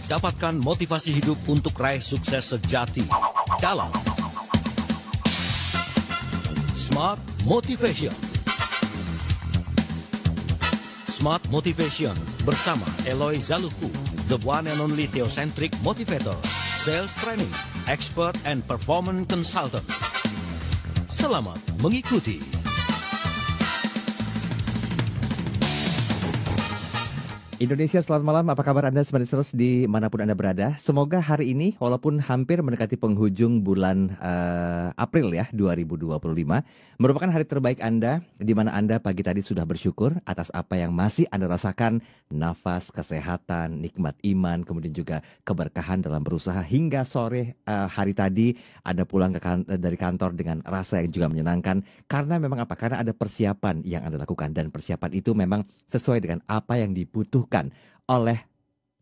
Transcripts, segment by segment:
Dapatkan motivasi hidup untuk raih sukses sejati dalam Smart Motivation. Smart Motivation bersama Eloy Zaluku, the one and only theocentric motivator, sales training, expert and performance consultant. Selamat mengikuti. Indonesia, selamat malam. Apa kabar Anda semua terus di manapun Anda berada? Semoga hari ini, walaupun hampir mendekati penghujung bulan April ya, 2025, merupakan hari terbaik Anda, di mana Anda pagi tadi sudah bersyukur atas apa yang masih Anda rasakan, nafas, kesehatan, nikmat iman, kemudian juga keberkahan dalam berusaha hingga sore hari tadi Anda pulang dari kantor dengan rasa yang juga menyenangkan. Karena memang apa? Karena ada persiapan yang Anda lakukan, dan persiapan itu memang sesuai dengan apa yang dibutuhkan oleh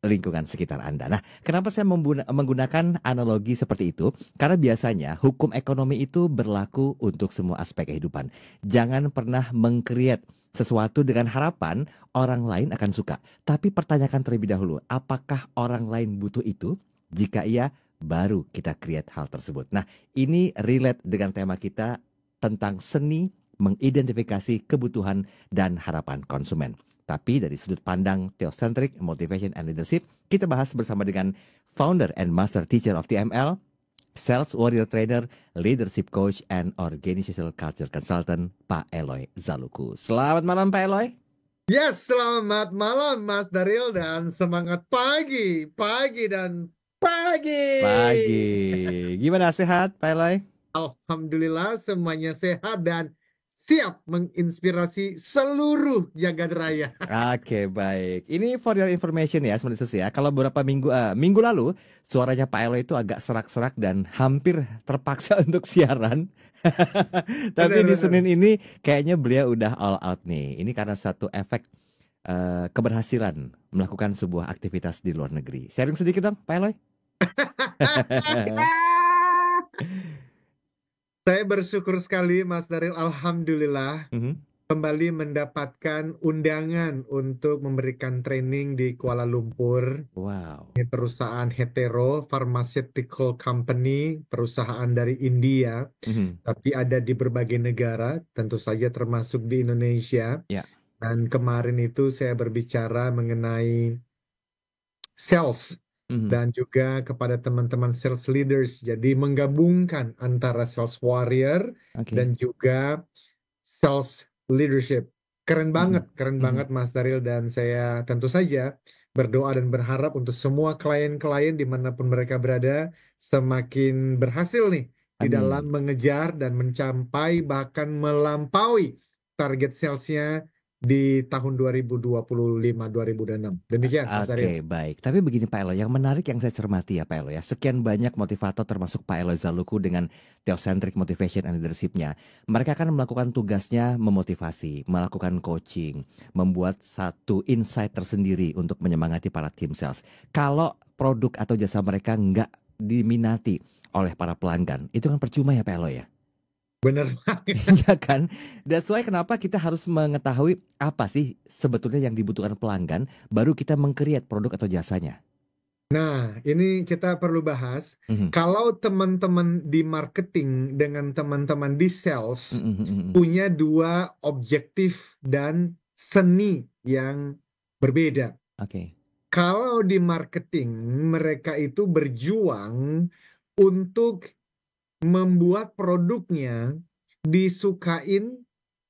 lingkungan sekitar Anda. Nah, kenapa saya menggunakan analogi seperti itu? Karena biasanya hukum ekonomi itu berlaku untuk semua aspek kehidupan. Jangan pernah meng-create sesuatu dengan harapan orang lain akan suka. Tapi pertanyakan terlebih dahulu, apakah orang lain butuh itu? Jika iya, baru kita create hal tersebut. Nah, ini relate dengan tema kita tentang seni mengidentifikasi kebutuhan dan harapan konsumen. Tapi dari sudut pandang theocentric, motivation and leadership, kita bahas bersama dengan founder and master teacher of TML, sales warrior trainer, leadership coach and organizational culture consultant, Pak Eloy Zaluku. Selamat malam Pak Eloy. Yes, selamat malam Mas Daril, dan semangat pagi dan pagi. Gimana, sehat Pak Eloy? Alhamdulillah semuanya sehat dan siap menginspirasi seluruh jagat raya. Oke, baik. Ini for your information ya, sebenarnya ya. Kalau beberapa minggu lalu suaranya Pak Eloy itu agak serak-serak dan hampir terpaksa untuk siaran. Tapi di Senin ini kayaknya beliau udah all out nih. Ini karena satu efek keberhasilan melakukan sebuah aktivitas di luar negeri. Sharing sedikit dong, Pak Eloy. Saya bersyukur sekali Mas Daril, alhamdulillah kembali mendapatkan undangan untuk memberikan training di Kuala Lumpur. Wow. Ini perusahaan hetero, pharmaceutical company, perusahaan dari India, tapi ada di berbagai negara, tentu saja termasuk di Indonesia. Yeah. Dan kemarin itu saya berbicara mengenai sales. Dan juga kepada teman-teman sales leaders, jadi menggabungkan antara sales warrior dan juga sales leadership. Keren banget Mas Daril, dan saya tentu saja berdoa dan berharap untuk semua klien-klien dimanapun mereka berada semakin berhasil nih di dalam mengejar dan mencapai bahkan melampaui target salesnya di tahun 2025-2026. Demikian Mas Daril. Oke, baik. Tapi begini Pak Eloy, yang menarik yang saya cermati ya Pak Eloy ya, sekian banyak motivator termasuk Pak Eloy Zaluku dengan theocentric motivation and leadership-nya. Mereka akan melakukan tugasnya memotivasi, melakukan coaching, membuat satu insight tersendiri untuk menyemangati para tim sales. Kalau produk atau jasa mereka nggak diminati oleh para pelanggan, itu kan percuma ya Pak Eloy ya? Bener banget. Iya kan? That's why kenapa kita harus mengetahui apa sih sebetulnya yang dibutuhkan pelanggan, baru kita meng-create produk atau jasanya. Nah, ini kita perlu bahas. Kalau teman-teman di marketing dengan teman-teman di sales punya dua objektif dan seni yang berbeda. Oke. Kalau di marketing, mereka itu berjuang untuk membuat produknya disukain,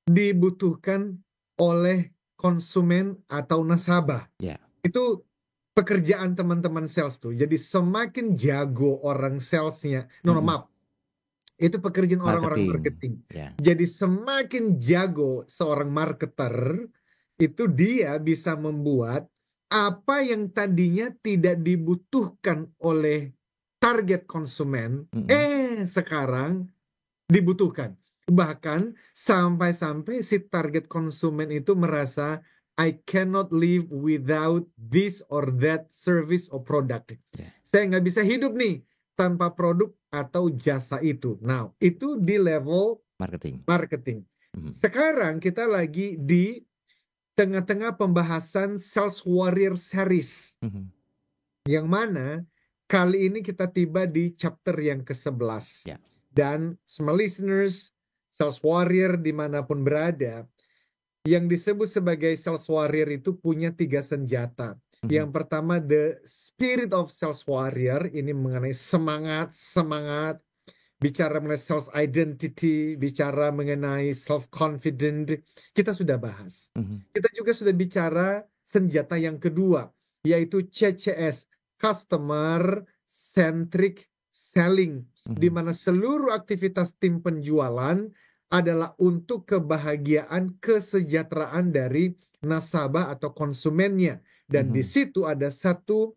dibutuhkan oleh konsumen atau nasabah. Yeah. Itu pekerjaan teman-teman sales tuh. Jadi semakin jago orang salesnya, maaf, itu pekerjaan orang-orang marketing. Yeah. Jadi semakin jago seorang marketer, itu dia bisa membuat apa yang tadinya tidak dibutuhkan oleh target konsumen, sekarang dibutuhkan. Bahkan sampai-sampai si target konsumen itu merasa I cannot live without this or that service or product. Yeah. Saya nggak bisa hidup nih tanpa produk atau jasa itu. Nah, itu di level marketing. Sekarang kita lagi di tengah-tengah pembahasan Sales Warrior Series. Yang mana kali ini kita tiba di chapter yang ke-11. Ya. Dan semua listeners, sales warrior dimanapun berada, yang disebut sebagai sales warrior itu punya 3 senjata. Yang pertama, the spirit of sales warrior, ini mengenai semangat, bicara mengenai sales identity, bicara mengenai self-confident, kita sudah bahas. Kita juga sudah bicara senjata yang kedua, yaitu CCS, Customer Centric Selling, di mana seluruh aktivitas tim penjualan adalah untuk kebahagiaan, kesejahteraan dari nasabah atau konsumennya. Dan di situ ada satu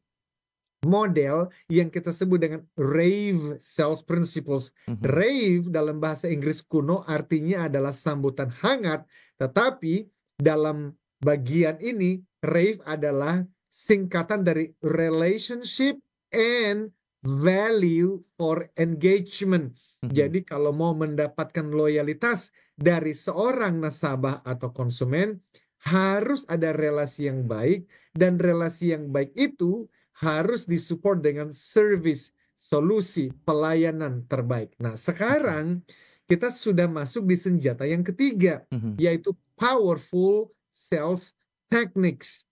model yang kita sebut dengan RAVE Sales Principles. RAVE dalam bahasa Inggris kuno artinya adalah sambutan hangat, tetapi dalam bagian ini RAVE adalah singkatan dari Relationship and Value for Engagement. Jadi kalau mau mendapatkan loyalitas dari seorang nasabah atau konsumen, harus ada relasi yang baik, dan relasi yang baik itu harus disupport dengan service, solusi, pelayanan terbaik. Nah, sekarang kita sudah masuk di senjata yang ketiga, yaitu powerful sales techniques.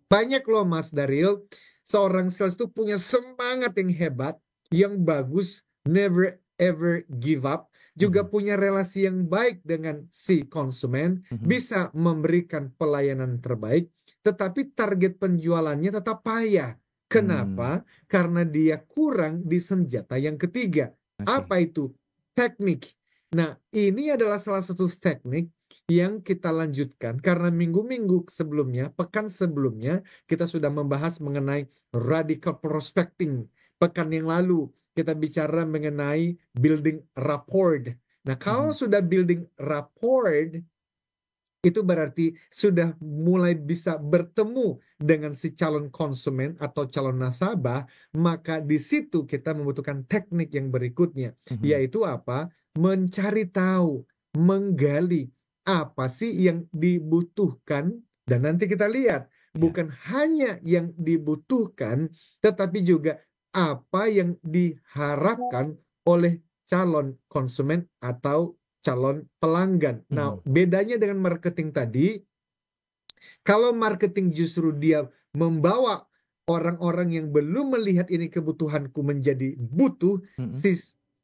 Banyak loh Mas Daryl, seorang sales itu punya semangat yang hebat, yang bagus, never ever give up, juga punya relasi yang baik dengan si konsumen, bisa memberikan pelayanan terbaik, tetapi target penjualannya tetap payah. Kenapa? Karena dia kurang di senjata yang ketiga. Apa itu? Teknik. Nah, ini adalah salah satu teknik yang kita lanjutkan karena minggu-minggu sebelumnya, pekan sebelumnya, kita sudah membahas mengenai radical prospecting. Pekan yang lalu kita bicara mengenai building rapport. Nah, kalau sudah building rapport, itu berarti sudah mulai bisa bertemu dengan si calon konsumen atau calon nasabah, maka di situ kita membutuhkan teknik yang berikutnya, yaitu apa? Mencari tahu, menggali apa sih yang dibutuhkan, dan nanti kita lihat bukan hanya yang dibutuhkan, tetapi juga apa yang diharapkan oleh calon konsumen atau calon pelanggan. Nah, bedanya dengan marketing tadi, kalau marketing justru dia membawa orang-orang yang belum melihat ini kebutuhanku menjadi butuh, si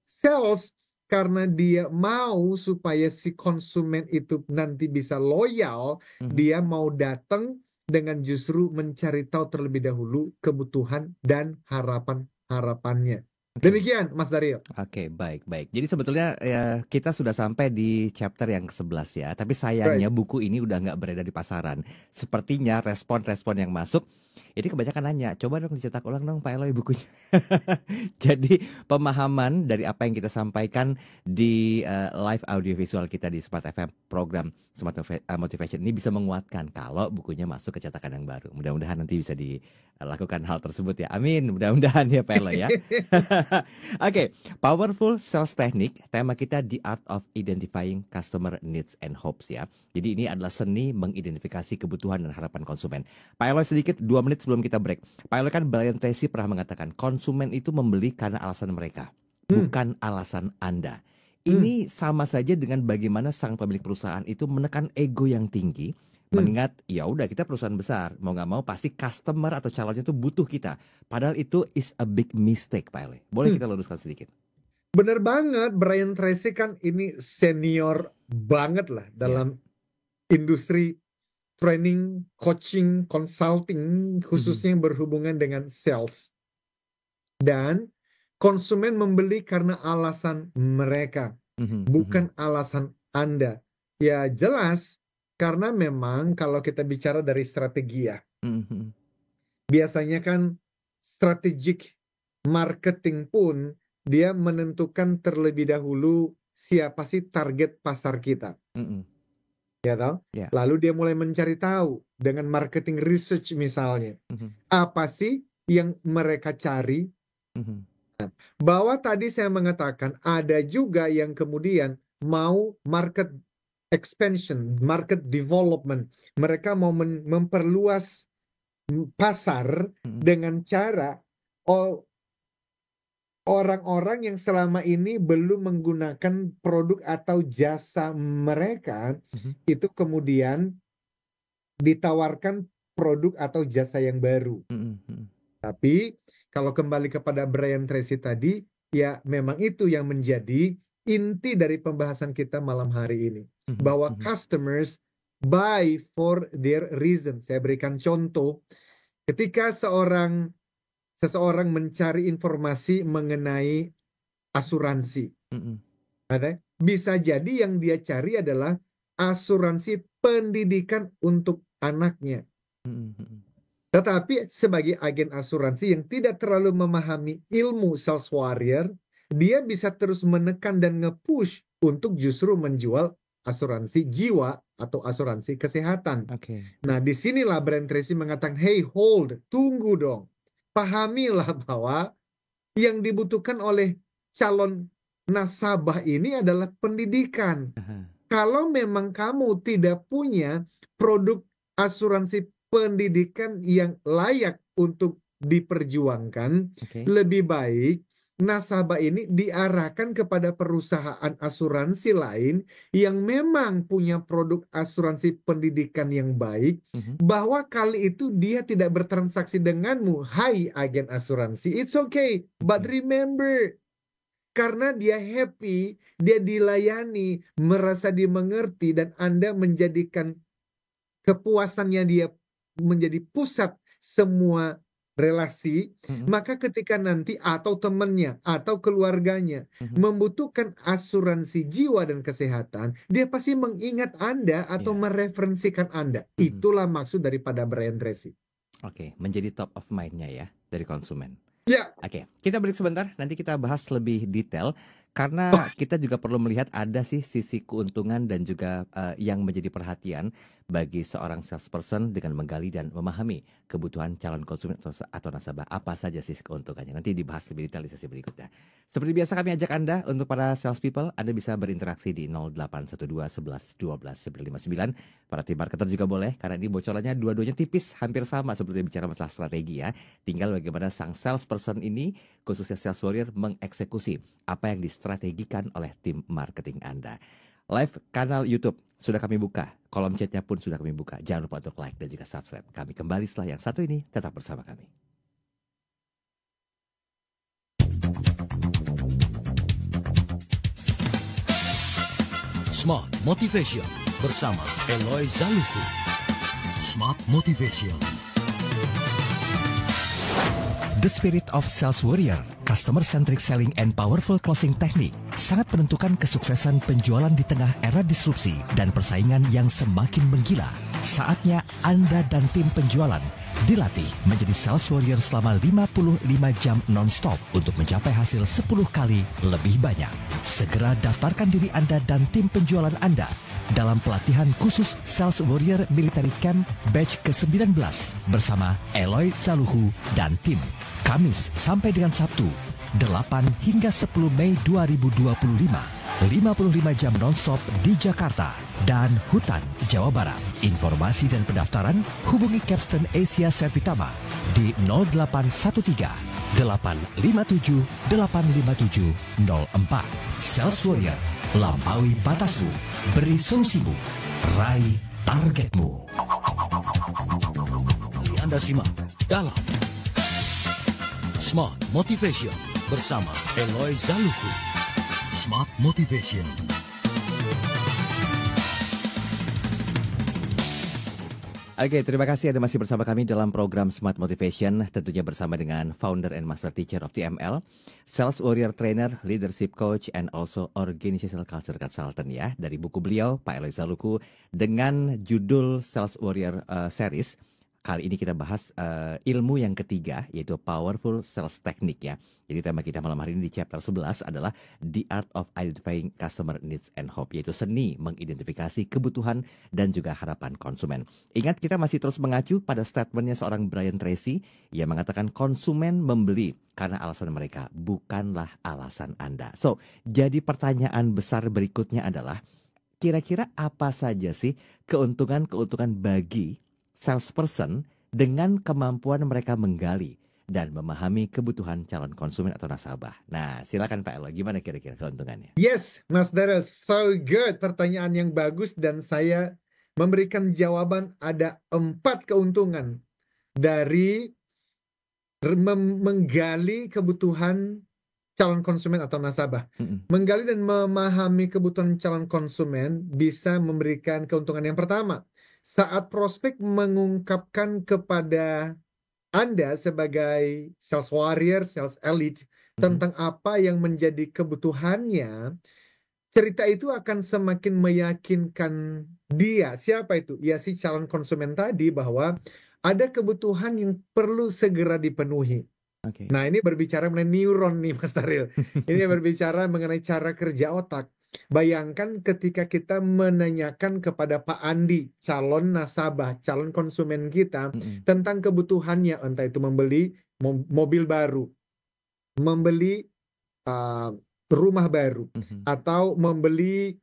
sales karena dia mau supaya si konsumen itu nanti bisa loyal, dia mau datang dengan justru mencari tahu terlebih dahulu kebutuhan dan harapannya. Demikian Mas Daryl. Oke, baik. Jadi sebetulnya ya, kita sudah sampai di chapter yang ke-11 ya. Tapi sayangnya buku ini udah nggak beredar di pasaran. Sepertinya respon-respon yang masuk, ini kebanyakan nanya, coba dong dicetak ulang dong Pak Eloy bukunya. Jadi pemahaman dari apa yang kita sampaikan di live audiovisual kita di Smart FM program Smart Motivation ini bisa menguatkan kalau bukunya masuk ke cetakan yang baru. Mudah-mudahan nanti bisa dilakukan hal tersebut ya. Amin. Mudah-mudahan ya Pak Eloy ya. Oke, powerful sales technique. Tema kita The Art of Identifying Customer Needs and Hopes ya. Jadi ini adalah seni mengidentifikasi kebutuhan dan harapan konsumen. Pak Eloy sedikit 2 menit sebelum kita break. Pak Eloy kan Brian Tracy pernah mengatakan konsumen itu membeli karena alasan mereka, bukan alasan Anda. Ini sama saja dengan bagaimana sang pemilik perusahaan itu menekan ego yang tinggi. Mengingat ya udah kita perusahaan besar, mau nggak mau pasti customer atau calonnya itu butuh kita. Padahal itu is a big mistake Pak Eloy. Boleh kita luruskan sedikit? Bener banget, Brian Tracy kan ini senior banget lah dalam industri training, coaching, consulting, khususnya yang berhubungan dengan sales. Dan konsumen membeli karena alasan mereka, bukan alasan Anda. Ya jelas, karena memang kalau kita bicara dari strategi ya, biasanya kan strategic marketing pun dia menentukan terlebih dahulu siapa sih target pasar kita. Ya toh? Lalu dia mulai mencari tahu dengan marketing research misalnya, apa sih yang mereka cari. Bahwa tadi saya mengatakan ada juga yang kemudian mau market expansion, market development. Mereka mau memperluas pasar dengan cara orang-orang yang selama ini belum menggunakan produk atau jasa mereka itu kemudian ditawarkan produk atau jasa yang baru. Tapi kalau kembali kepada Brian Tracy tadi, ya memang itu yang menjadi inti dari pembahasan kita malam hari ini. Bahwa customers buy for their reason. Saya berikan contoh, ketika seseorang mencari informasi mengenai asuransi. Bisa jadi yang dia cari adalah asuransi pendidikan untuk anaknya. Tetapi sebagai agen asuransi yang tidak terlalu memahami ilmu sales warrior, dia bisa terus menekan dan nge-push untuk justru menjual asuransi jiwa atau asuransi kesehatan. Nah, disinilah Brian Tracy mengatakan, hey, hold, tunggu dong. Pahamilah bahwa yang dibutuhkan oleh calon nasabah ini adalah pendidikan. Kalau memang kamu tidak punya produk asuransi pendidikan yang layak untuk diperjuangkan, lebih baik nasabah ini diarahkan kepada perusahaan asuransi lain yang memang punya produk asuransi pendidikan yang baik, bahwa kali itu dia tidak bertransaksi denganmu, hai agen asuransi, it's okay, but remember, karena dia happy, dia dilayani, merasa dimengerti, dan Anda menjadikan kepuasannya dia menjadi pusat semua relasi, maka ketika nanti atau temannya atau keluarganya membutuhkan asuransi jiwa dan kesehatan, dia pasti mengingat Anda atau mereferensikan Anda. Itulah maksud daripada Brian Tracy. Menjadi top of mind-nya ya dari konsumen. Ya. Kita break sebentar, nanti kita bahas lebih detail karena kita juga perlu melihat ada sih sisi keuntungan dan juga yang menjadi perhatian bagi seorang salesperson dengan menggali dan memahami kebutuhan calon konsumen atau nasabah. Apa saja sih keuntungannya? Nanti dibahas lebih detail di sesi berikutnya. Seperti biasa kami ajak Anda untuk para sales people, Anda bisa berinteraksi di 0812 11 12 959. Para tim marketer juga boleh, karena ini bocorannya dua-duanya tipis, hampir sama seperti bicara masalah strategi ya. Tinggal bagaimana sang salesperson ini, khususnya sales warrior, mengeksekusi apa yang distrategikan oleh tim marketing Anda. Live kanal YouTube sudah kami buka, kolom chatnya pun sudah kami buka. Jangan lupa untuk like dan juga subscribe. Kami kembali setelah yang satu ini, tetap bersama kami. Smart Motivation bersama Eloy Zaluku. Smart Motivation. The spirit of sales warrior, customer-centric selling and powerful closing technique sangat menentukan kesuksesan penjualan di tengah era disrupsi dan persaingan yang semakin menggila. Saatnya Anda dan tim penjualan dilatih menjadi sales warrior selama 55 jam non-stop untuk mencapai hasil 10 kali lebih banyak. Segera daftarkan diri Anda dan tim penjualan Anda dalam pelatihan khusus Sales Warrior Military Camp batch ke-19 bersama Eloy Zaluhu dan tim. Kamis sampai dengan Sabtu, 8 hingga 10 Mei 2025, 55 jam non-stop di Jakarta dan Hutan, Jawa Barat. Informasi dan pendaftaran hubungi Capstan Asia Servitama di 0813 857 857 04. Sales Warrior, lampaui batasmu, beri solusimu, raih targetmu. Anda simak dalam Smart Motivation bersama Eloy Zaluku. Smart Motivation. Terima kasih Anda masih bersama kami dalam program Smart Motivation, tentunya bersama dengan founder and master teacher of TML, Sales Warrior Trainer, Leadership Coach, and also Organizational Culture Consultant ya. Dari buku beliau, Pak Eloy Zaluku, dengan judul Sales Warrior Series. Kali ini kita bahas ilmu yang ketiga, yaitu Powerful Sales Technique ya. Jadi tema kita malam hari ini di chapter 11 adalah The Art of Identifying Customer Needs and Hope, yaitu seni mengidentifikasi kebutuhan dan juga harapan konsumen. Ingat, kita masih terus mengacu pada statementnya seorang Brian Tracy yang mengatakan konsumen membeli karena alasan mereka, bukanlah alasan Anda. So, jadi pertanyaan besar berikutnya adalah, kira-kira apa saja sih keuntungan-keuntungan bagi salesperson dengan kemampuan mereka menggali dan memahami kebutuhan calon konsumen atau nasabah. Nah, silakan Pak Elo, gimana kira-kira keuntungannya? Yes, Mas Daryl, so good. Pertanyaan yang bagus dan saya memberikan jawaban ada 4 keuntungan dari menggali kebutuhan calon konsumen atau nasabah. Menggali dan memahami kebutuhan calon konsumen bisa memberikan keuntungan yang pertama. Saat prospek mengungkapkan kepada Anda sebagai sales warrior, sales elite, tentang apa yang menjadi kebutuhannya, cerita itu akan semakin meyakinkan dia. Siapa itu? Ya, si calon konsumen tadi, bahwa ada kebutuhan yang perlu segera dipenuhi. Okay. Nah, ini berbicara mengenai neuron nih, Mas Taril. Ini berbicara mengenai cara kerja otak. Bayangkan ketika kita menanyakan kepada Pak Andi, calon nasabah, calon konsumen kita, tentang kebutuhannya, entah itu membeli mobil baru, membeli rumah baru, atau membeli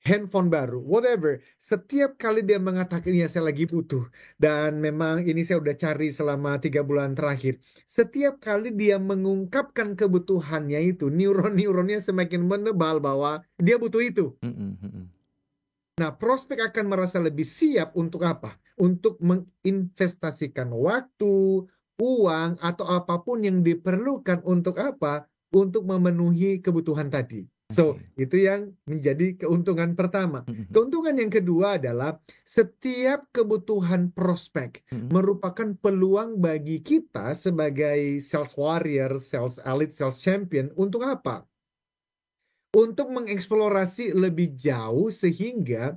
handphone baru, whatever. Setiap kali dia mengatakan, ya saya lagi butuh, dan memang ini saya udah cari selama 3 bulan terakhir. Setiap kali dia mengungkapkan kebutuhannya itu, neuron-neuronnya semakin menebal bahwa dia butuh itu. Nah, prospek akan merasa lebih siap untuk apa? Untuk menginvestasikan waktu, uang, atau apapun yang diperlukan untuk apa? Untuk memenuhi kebutuhan tadi. So, itu yang menjadi keuntungan pertama. Keuntungan yang kedua adalah setiap kebutuhan prospek merupakan peluang bagi kita sebagai sales warrior, sales elite, sales champion untuk apa? Untuk mengeksplorasi lebih jauh sehingga,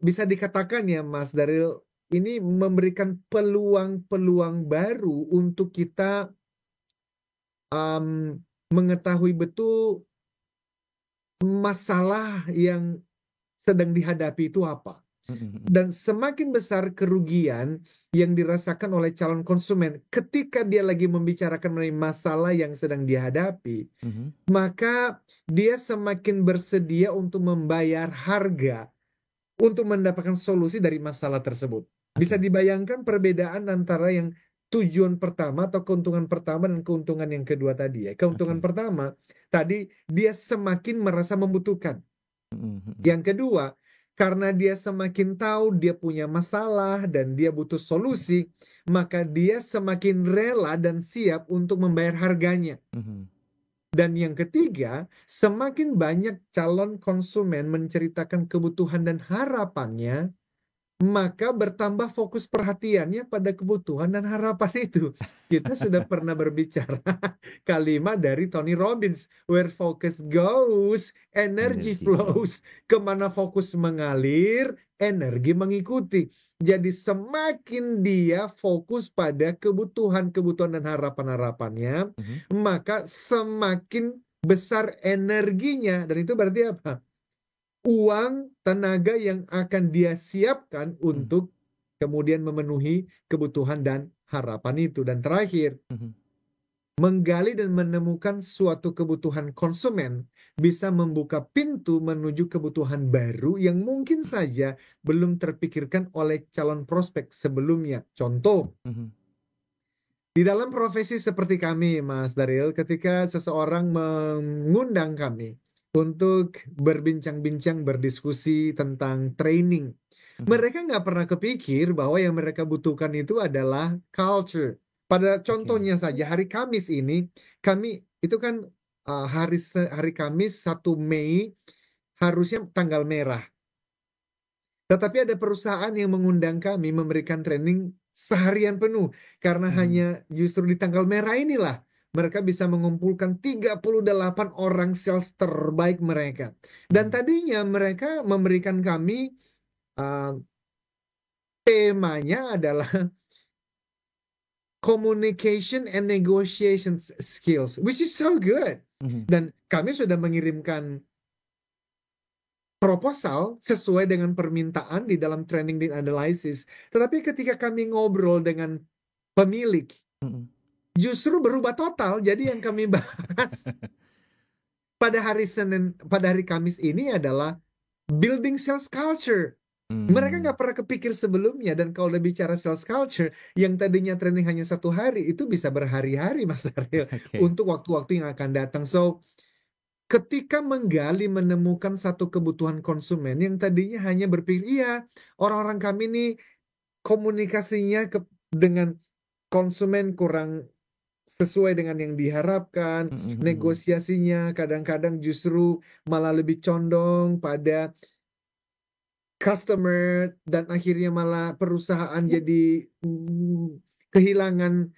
bisa dikatakan ya Mas Daryl, ini memberikan peluang-peluang baru untuk kita mengetahui betul masalah yang sedang dihadapi itu apa. Dan semakin besar kerugian yang dirasakan oleh calon konsumen ketika dia lagi membicarakan mengenai masalah yang sedang dihadapi, maka dia semakin bersedia untuk membayar harga untuk mendapatkan solusi dari masalah tersebut. Bisa dibayangkan perbedaan antara yang tujuan pertama atau keuntungan pertama dan keuntungan yang kedua tadi ya. Keuntungan pertama tadi, dia semakin merasa membutuhkan. Yang kedua, karena dia semakin tahu dia punya masalah dan dia butuh solusi, maka dia semakin rela dan siap untuk membayar harganya. Dan yang ketiga, semakin banyak calon konsumen menceritakan kebutuhan dan harapannya, maka bertambah fokus perhatiannya pada kebutuhan dan harapan itu. Kita sudah pernah berbicara kalimat dari Tony Robbins, where focus goes, energy flows. Kemana fokus mengalir, energi mengikuti. Jadi semakin dia fokus pada kebutuhan-kebutuhan dan harapan-harapannya, maka semakin besar energinya. Dan itu berarti apa? Uang, tenaga yang akan dia siapkan untuk kemudian memenuhi kebutuhan dan harapan itu. Dan terakhir, menggali dan menemukan suatu kebutuhan konsumen bisa membuka pintu menuju kebutuhan baru yang mungkin saja belum terpikirkan oleh calon prospek sebelumnya. Contoh, di dalam profesi seperti kami, Mas Daryl, ketika seseorang mengundang kami untuk berbincang-bincang, berdiskusi tentang training, mereka nggak pernah kepikir bahwa yang mereka butuhkan itu adalah culture. Pada contohnya saja, hari Kamis ini, kami itu kan hari Kamis 1 Mei harusnya tanggal merah. Tetapi ada perusahaan yang mengundang kami memberikan training seharian penuh. Karena hanya justru di tanggal merah inilah mereka bisa mengumpulkan 38 orang sales terbaik mereka. Dan tadinya mereka memberikan kami temanya adalah communication and negotiation skills, which is so good. Dan kami sudah mengirimkan proposal sesuai dengan permintaan di dalam training dan analysis. Tetapi ketika kami ngobrol dengan pemilik, justru berubah total. Jadi yang kami bahas pada hari Kamis ini adalah building sales culture. Mereka nggak pernah kepikir sebelumnya. Dan kalau udah bicara sales culture, yang tadinya training hanya 1 hari, itu bisa berhari-hari, Mas Daryl, untuk waktu-waktu yang akan datang. So, ketika menggali, menemukan satu kebutuhan konsumen yang tadinya hanya berpikir, iya, orang-orang kami nih komunikasinya dengan konsumen kurang sesuai dengan yang diharapkan, negosiasinya kadang-kadang justru malah lebih condong pada customer, dan akhirnya malah perusahaan jadi kehilangan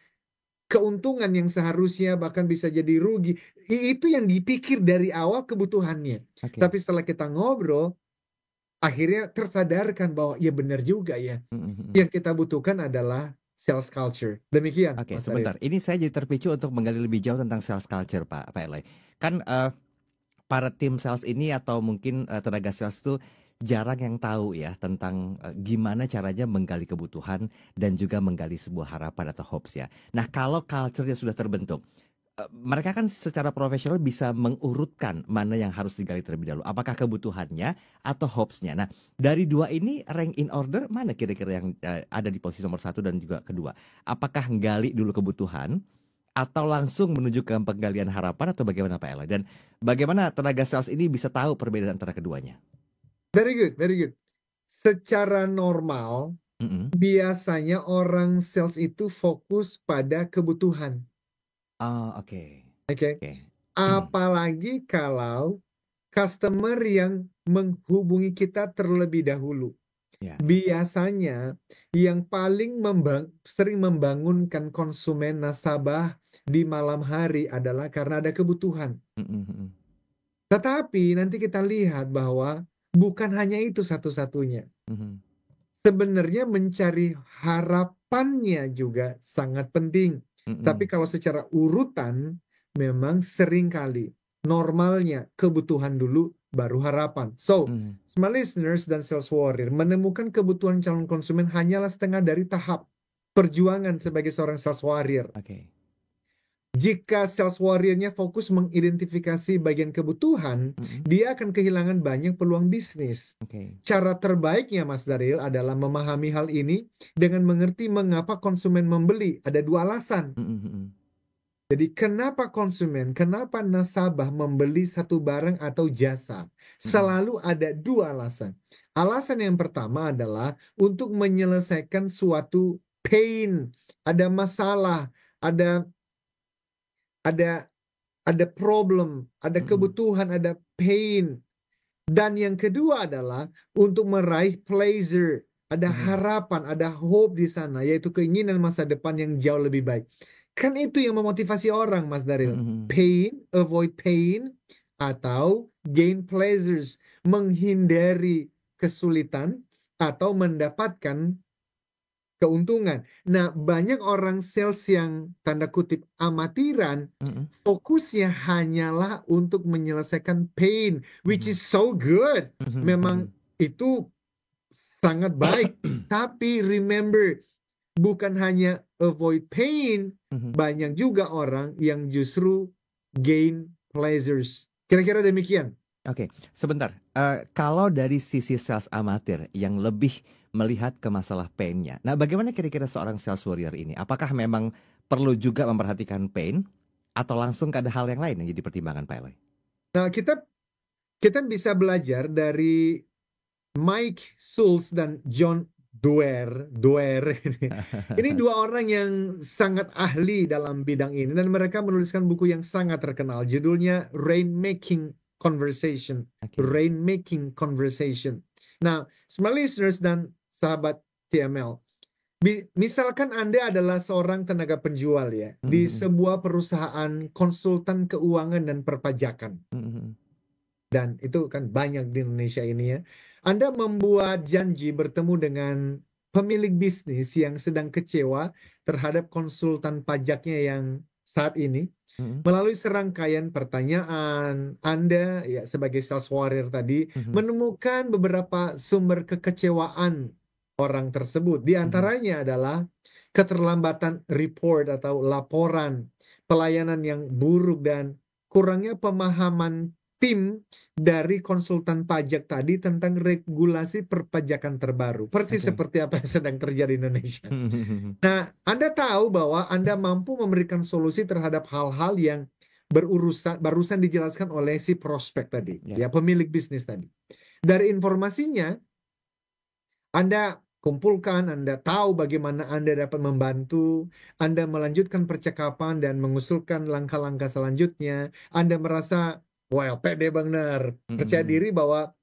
keuntungan yang seharusnya, bahkan bisa jadi rugi. Itu yang dipikir dari awal kebutuhannya. Tapi setelah kita ngobrol, akhirnya tersadarkan bahwa ya benar juga ya. Yang kita butuhkan adalah sales culture. Demikian. Oke, sebentar. Ini saya jadi terpicu untuk menggali lebih jauh tentang sales culture, Pak Eloy. Kan para tim sales ini atau mungkin tenaga sales itu jarang yang tahu ya tentang gimana caranya menggali kebutuhan dan juga menggali sebuah harapan atau hopes ya. Nah, kalau culture-nya sudah terbentuk, mereka kan secara profesional bisa mengurutkan mana yang harus digali terlebih dahulu. Apakah kebutuhannya atau hopes-nya. Nah, dari dua ini rank in order mana kira-kira yang ada di posisi nomor 1 dan juga kedua? Apakah gali dulu kebutuhan atau langsung menuju ke penggalian harapan atau bagaimana Pak Eloy? Dan bagaimana tenaga sales ini bisa tahu perbedaan antara keduanya? Very good, very good. Secara normal, biasanya orang sales itu fokus pada kebutuhan. Oke. Apalagi kalau customer yang menghubungi kita terlebih dahulu. Biasanya yang paling sering membangunkan konsumen nasabah di malam hari adalah karena ada kebutuhan. Tetapi nanti kita lihat bahwa bukan hanya itu satu-satunya. Sebenarnya mencari harapannya juga sangat penting. Tapi kalau secara urutan, memang seringkali normalnya kebutuhan dulu baru harapan. So, smart listeners dan sales warrior, menemukan kebutuhan calon konsumen hanyalah setengah dari tahap perjuangan sebagai seorang sales warrior. Jika sales warrior-nya fokus mengidentifikasi bagian kebutuhan, dia akan kehilangan banyak peluang bisnis. Cara terbaiknya, Mas Daryl, adalah memahami hal ini dengan mengerti mengapa konsumen membeli. Ada 2 alasan. Jadi kenapa nasabah membeli satu barang atau jasa? Selalu ada 2 alasan. Alasan yang pertama adalah untuk menyelesaikan suatu pain, ada masalah, ada problem, ada kebutuhan, ada pain. Dan yang kedua adalah untuk meraih pleasure, ada harapan, ada hope di sana, yaitu keinginan masa depan yang jauh lebih baik. Kan itu yang memotivasi orang, Mas Daryl. Pain, avoid pain, atau gain pleasures, menghindari kesulitan atau mendapatkan keuntungan. Nah, banyak orang sales yang tanda kutip amatiran, fokusnya hanyalah untuk menyelesaikan pain, which is so good. Memang itu sangat baik. Tapi remember, bukan hanya avoid pain, banyak juga orang yang justru gain pleasures. Kira-kira demikian. Oke, sebentar. Kalau dari sisi sales amatir yang lebih melihat ke masalah pain-nya. Nah, bagaimana kira-kira seorang sales warrior ini? Apakah memang perlu juga memperhatikan pain atau langsung ada hal yang lain yang jadi pertimbangan, Pak Eloy? Nah, kita bisa belajar dari Mike Schultz dan John Doerr. Ini 2 orang yang sangat ahli dalam bidang ini, dan mereka menuliskan buku yang sangat terkenal. Judulnya Rainmaking Conversation. Rainmaking Conversation. Nah, smart listeners dan sahabat TML, misalkan Anda adalah seorang tenaga penjual ya, di sebuah perusahaan konsultan keuangan dan perpajakan. Dan itu kan banyak di Indonesia ini ya. Anda membuat janji bertemu dengan pemilik bisnis yang sedang kecewa terhadap konsultan pajaknya yang saat ini. Melalui serangkaian pertanyaan, Anda ya sebagai sales warrior tadi menemukan beberapa sumber kekecewaan orang tersebut. Di antaranya adalah keterlambatan report atau laporan, pelayanan yang buruk, dan kurangnya pemahaman tim dari konsultan pajak tadi tentang regulasi perpajakan terbaru. Persis seperti apa yang sedang terjadi di Indonesia. Nah, Anda tahu bahwa Anda mampu memberikan solusi terhadap hal-hal yang barusan dijelaskan oleh si prospek tadi, ya pemilik bisnis tadi. Dari informasinya, Anda kumpulkan, Anda tahu bagaimana Anda dapat membantu, Anda melanjutkan percakapan dan mengusulkan langkah-langkah selanjutnya. Anda merasa, well, pede benar, percaya diri bahwa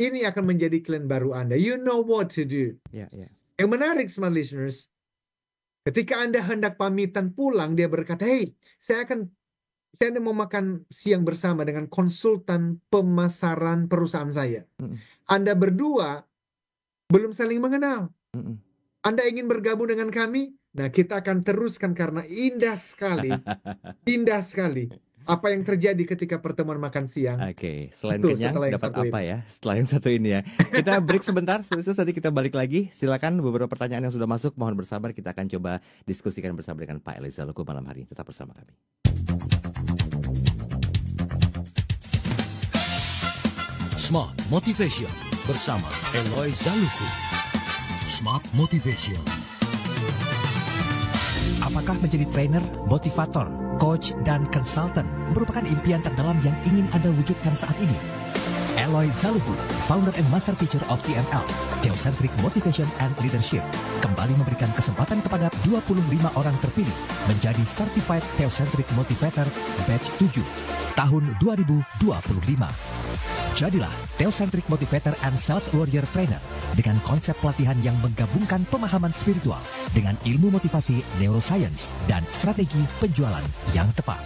ini akan menjadi klien baru Anda. You know what to do. Yang menarik, smart listeners, ketika Anda hendak pamitan pulang, dia berkata, hey, saya mau makan siang bersama dengan konsultan pemasaran perusahaan saya. Anda berdua belum saling mengenal. Anda ingin bergabung dengan kami? Nah, kita akan teruskan karena indah sekali. Indah sekali. Apa yang terjadi ketika pertemuan makan siang. Oke, selain kenyang dapat apa ya? Setelah yang satu ini ya. Kita break sebentar, tadi kita balik lagi. Silakan beberapa pertanyaan yang sudah masuk, mohon bersabar. Kita akan coba diskusikan bersama dengan Pak Eloy Zalukhu malam hari ini. Tetap bersama kami. Smart Motivation bersama Eloy Zalukhu. Smart Motivation. Apakah menjadi trainer, motivator, coach, dan konsultan merupakan impian terdalam yang ingin Anda wujudkan saat ini? Eloy Zalukhu, founder and master teacher of TML, Theocentric Motivation and Leadership, kembali memberikan kesempatan kepada 25 orang terpilih menjadi Certified Theocentric Motivator Batch 7 tahun 2025. Jadilah Theocentric Motivator and Sales Warrior Trainer dengan konsep pelatihan yang menggabungkan pemahaman spiritual dengan ilmu motivasi neuroscience dan strategi penjualan yang tepat.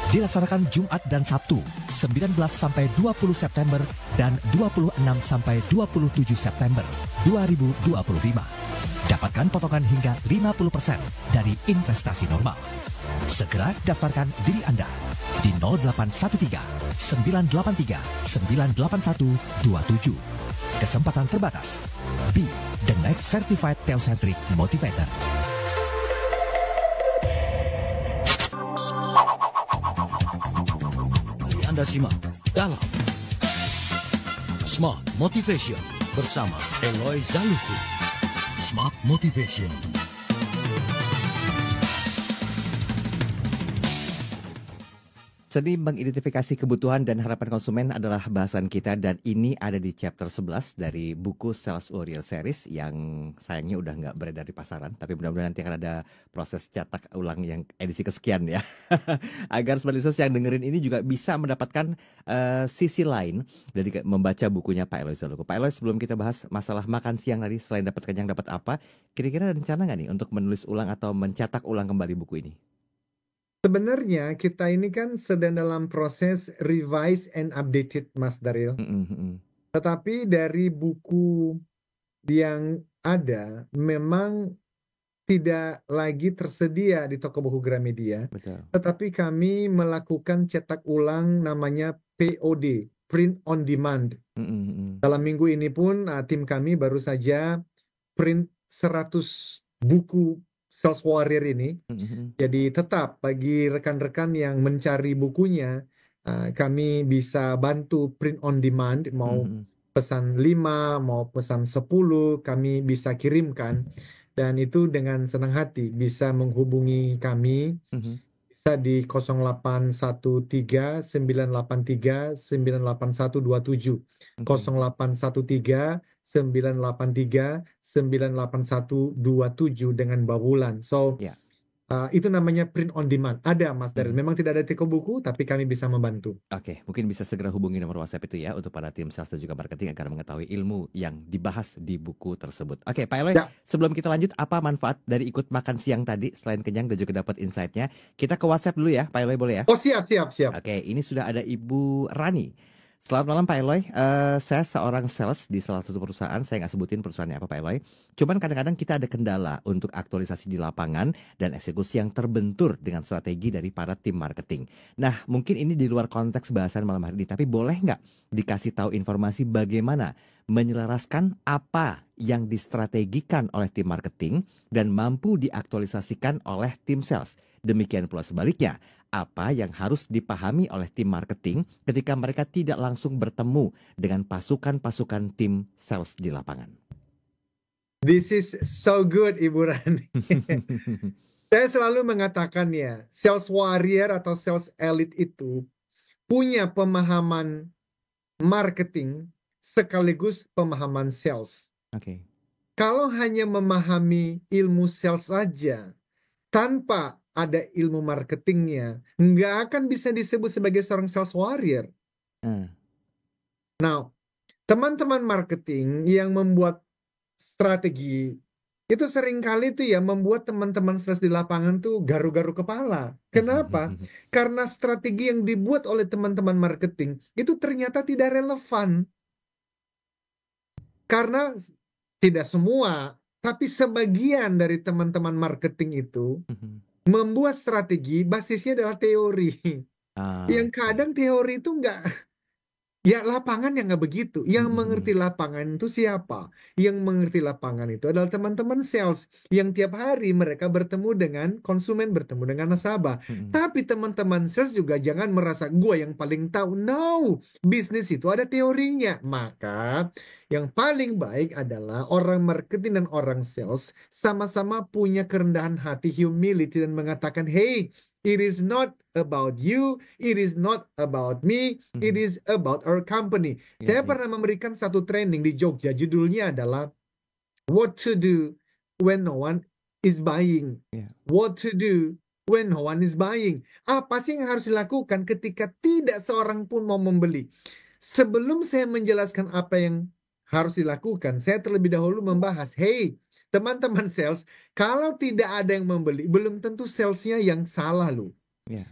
Dilaksanakan Jumat dan Sabtu 19 sampai 20 September dan 26 sampai 27 September 2025. Dapatkan potongan hingga 50% dari investasi normal. Segera daftarkan diri Anda di 0813 983 981 27. Kesempatan terbatas. Be the next certified Theocentric Motivator. Anda simak dalam Smart Motivation bersama Eloy Zalukhu. Smart Motivation. Seni mengidentifikasi kebutuhan dan harapan konsumen adalah bahasan kita, dan ini ada di chapter 11 dari buku Sales Warrior Series yang sayangnya udah nggak beredar di pasaran, tapi mudah-mudahan nanti akan ada proses cetak ulang yang edisi kesekian ya. Agar smart listeners yang dengerin ini juga bisa mendapatkan sisi lain dari membaca bukunya Pak Eloy Zalukhu. Pak Eloy, sebelum kita bahas masalah makan siang tadi, selain dapat kenyang dapat apa, kira-kira ada rencana nggak nih untuk menulis ulang atau mencetak ulang kembali buku ini? Sebenarnya kita ini kan sedang dalam proses revise and updated, Mas Daryl. Tetapi dari buku yang ada memang tidak lagi tersedia di toko buku Gramedia. Betul. Tetapi kami melakukan cetak ulang namanya POD, Print on Demand. Dalam minggu ini pun tim kami baru saja print 100 buku Sales Warrior ini. Jadi tetap bagi rekan-rekan yang mencari bukunya, kami bisa bantu print on demand, mau pesan 5, mau pesan 10, kami bisa kirimkan. Dan itu dengan senang hati bisa menghubungi kami, bisa di 0813 983 98127, 0813 983 98127 dengan Bawulan. So, itu namanya print on demand. Ada, Mas Daryl. Memang tidak ada toko buku, tapi kami bisa membantu. Oke, mungkin bisa segera hubungi nomor WhatsApp itu ya untuk para tim sales dan juga marketing agar mengetahui ilmu yang dibahas di buku tersebut. Oke, Pak Eloy, sebelum kita lanjut, apa manfaat dari ikut makan siang tadi selain kenyang dan juga dapat insight-nya? Kita ke WhatsApp dulu ya, Pak Eloy, boleh ya? Oh, siap. Oke, ini sudah ada Ibu Rani. Selamat malam Pak Eloy, saya seorang sales di salah satu perusahaan, saya nggak sebutin perusahaannya apa Pak Eloy. Cuman kadang-kadang kita ada kendala untuk aktualisasi di lapangan dan eksekusi yang terbentur dengan strategi dari para tim marketing. Nah, mungkin ini di luar konteks bahasan malam hari ini, tapi boleh nggak dikasih tahu informasi bagaimana menyelaraskan apa yang distrategikan oleh tim marketing dan mampu diaktualisasikan oleh tim sales? Demikian pula sebaliknya, Apa yang harus dipahami oleh tim marketing ketika mereka tidak langsung bertemu dengan pasukan-pasukan tim sales di lapangan? This is so good, Ibu Rani. Saya selalu mengatakan ya, sales warrior atau sales elite itu punya pemahaman marketing sekaligus pemahaman sales. Oke. Kalau hanya memahami ilmu sales saja, tanpa ada ilmu marketingnya, nggak akan bisa disebut sebagai seorang sales warrior. Nah, teman-teman marketing yang membuat strategi, itu seringkali tuh ya membuat teman-teman sales di lapangan tuh garu-garu kepala. Kenapa? Karena strategi yang dibuat oleh teman-teman marketing itu ternyata tidak relevan. Karena tidak semua, tapi sebagian dari teman-teman marketing itu membuat strategi basisnya adalah teori. Yang kadang teori itu nggak, ya lapangan yang nggak begitu. Yang mengerti lapangan itu siapa? Yang mengerti lapangan itu adalah teman-teman sales yang tiap hari mereka bertemu dengan konsumen, bertemu dengan nasabah. Tapi teman-teman sales juga jangan merasa gue yang paling tahu. No, bisnis itu ada teorinya. Maka yang paling baik adalah orang marketing dan orang sales sama-sama punya kerendahan hati, humility, dan mengatakan, hey, it is not about you, it is not about me, it is about our company. Saya pernah memberikan satu training di Jogja, judulnya adalah What to do when no one is buying. What to do when no one is buying. Apa sih yang harus dilakukan ketika tidak seorang pun mau membeli? Sebelum saya menjelaskan apa yang harus dilakukan, saya terlebih dahulu membahas, hey, teman-teman sales, kalau tidak ada yang membeli, belum tentu salesnya yang salah loh.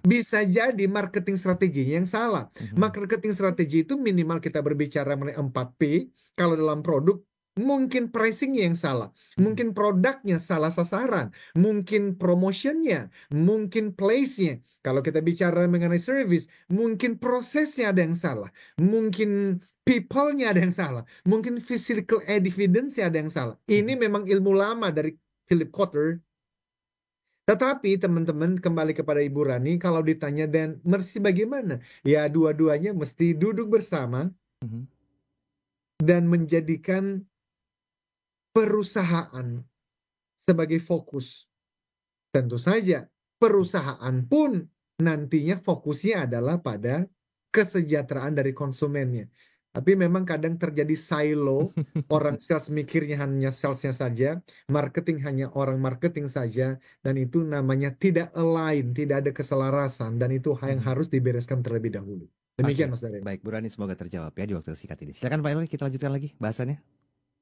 Bisa jadi marketing strateginya yang salah. Marketing strategi itu minimal kita berbicara mengenai 4P. Kalau dalam produk, mungkin pricingnya yang salah. Mungkin produknya salah sasaran. Mungkin promotionnya. Mungkin place-nya. Kalau kita bicara mengenai service, mungkin prosesnya ada yang salah. Mungkin people-nya ada yang salah. Mungkin physical evidence-nya ada yang salah. Ini memang ilmu lama dari Philip Kotler. Tetapi teman-teman kembali kepada Ibu Rani, kalau ditanya dan mesti bagaimana? Ya dua-duanya mesti duduk bersama dan menjadikan perusahaan sebagai fokus. Tentu saja perusahaan pun nantinya fokusnya adalah pada kesejahteraan dari konsumennya. Tapi memang kadang terjadi silo, orang sales mikirnya hanya salesnya saja, marketing hanya orang marketing saja, dan itu namanya tidak align, tidak ada keselarasan, dan itu yang harus dibereskan terlebih dahulu. Demikian Mas Darren. Baik, Bu Rani, semoga terjawab ya di waktu singkat ini. Silakan Pak Eloy, kita lanjutkan lagi bahasannya.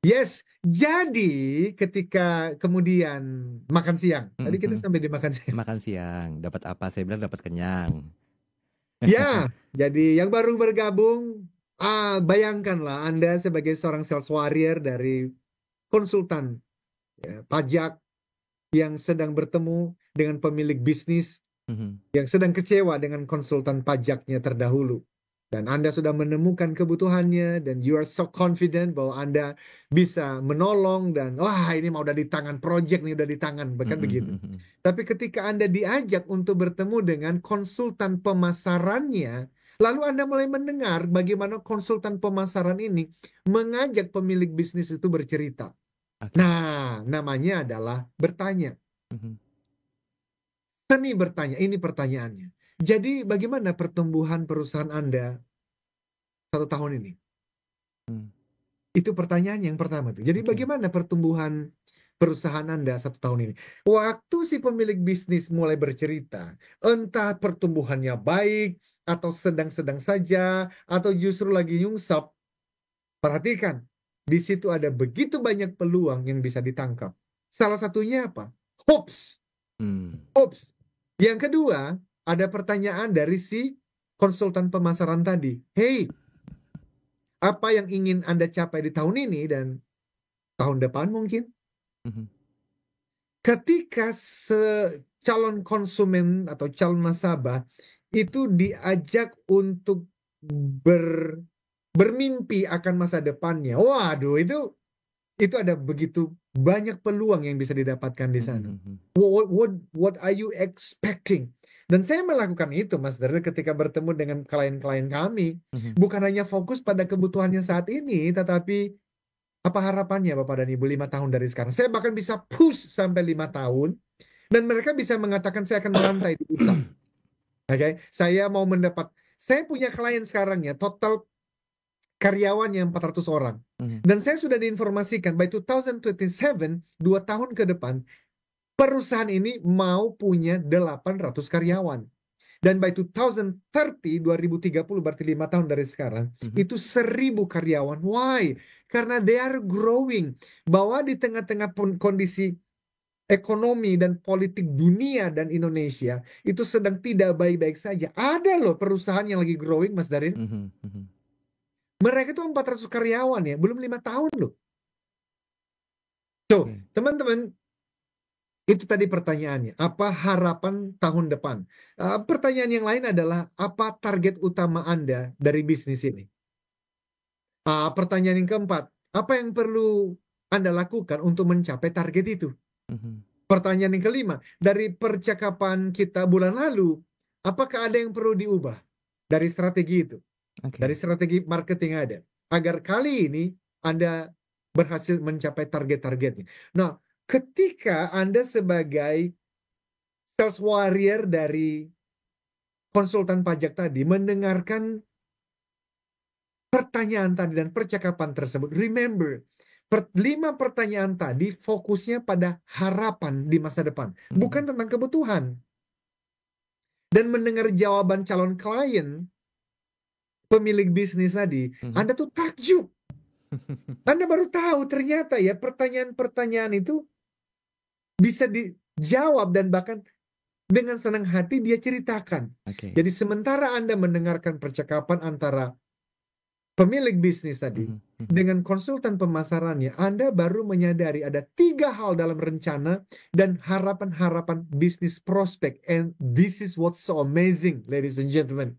Yes, jadi ketika kemudian makan siang, tadi kita sampai di makan siang. Makan siang, dapat apa? Saya bilang dapat kenyang. Ya, jadi yang baru bergabung, bayangkanlah Anda sebagai seorang sales warrior dari konsultan pajak yang sedang bertemu dengan pemilik bisnis yang sedang kecewa dengan konsultan pajaknya terdahulu. Dan Anda sudah menemukan kebutuhannya dan you are so confident bahwa Anda bisa menolong dan wah ini mau udah di tangan, project nih udah di tangan, bahkan begitu. Tapi ketika Anda diajak untuk bertemu dengan konsultan pemasarannya, lalu Anda mulai mendengar bagaimana konsultan pemasaran ini mengajak pemilik bisnis itu bercerita. Nah, namanya adalah bertanya. Seni bertanya, ini pertanyaannya. Jadi bagaimana pertumbuhan perusahaan Anda 1 tahun ini? Itu pertanyaan yang pertama tuh. Jadi bagaimana pertumbuhan perusahaan Anda 1 tahun ini? Waktu si pemilik bisnis mulai bercerita, entah pertumbuhannya baik, atau sedang-sedang saja, atau justru lagi nyungsep, perhatikan, di situ ada begitu banyak peluang yang bisa ditangkap. Salah satunya apa? Hopes. Hopes. Yang kedua, ada pertanyaan dari si konsultan pemasaran tadi. Hey, apa yang ingin Anda capai di tahun ini dan tahun depan mungkin? Ketika calon konsumen atau calon nasabah itu diajak untuk bermimpi akan masa depannya. Waduh, itu ada begitu banyak peluang yang bisa didapatkan di sana. What are you expecting? Dan saya melakukan itu, Mas Daryl, ketika bertemu dengan klien-klien kami. Bukan hanya fokus pada kebutuhannya saat ini, tetapi apa harapannya Bapak dan Ibu 5 tahun dari sekarang. Saya bahkan bisa push sampai 5 tahun, dan mereka bisa mengatakan saya akan melantai di utang. Oke, saya punya klien sekarang ya, total karyawannya 400 orang. Dan saya sudah diinformasikan, by 2027, 2 tahun ke depan, perusahaan ini mau punya 800 karyawan. Dan by 2030, 2030 berarti 5 tahun dari sekarang, itu 1000 karyawan. Why? Karena they are growing. Bahwa di tengah-tengah kondisi ekonomi dan politik dunia dan Indonesia, itu sedang tidak baik-baik saja. Ada loh perusahaan yang lagi growing, Mas Darin. Mereka tuh 400 karyawan ya, belum 5 tahun loh. So, teman-teman, itu tadi pertanyaannya. Apa harapan tahun depan? Pertanyaan yang lain adalah, apa target utama Anda dari bisnis ini? Pertanyaan yang keempat, apa yang perlu Anda lakukan untuk mencapai target itu? Pertanyaan yang kelima, dari percakapan kita bulan lalu, apakah ada yang perlu diubah dari strategi itu? Dari strategi marketing ada, agar kali ini Anda berhasil mencapai target-targetnya. Nah, ketika Anda sebagai sales warrior dari konsultan pajak tadi mendengarkan pertanyaan tadi dan percakapan tersebut, remember, 5 pertanyaan tadi fokusnya pada harapan di masa depan, bukan tentang kebutuhan. Dan mendengar jawaban calon klien, pemilik bisnis tadi, Anda tuh takjub. Anda baru tahu ternyata ya pertanyaan-pertanyaan itu bisa dijawab dan bahkan dengan senang hati dia ceritakan. Jadi sementara Anda mendengarkan percakapan antara pemilik bisnis tadi dengan konsultan pemasarannya, Anda baru menyadari ada 3 hal dalam rencana dan harapan-harapan bisnis prospek. And this is what's so amazing, ladies and gentlemen.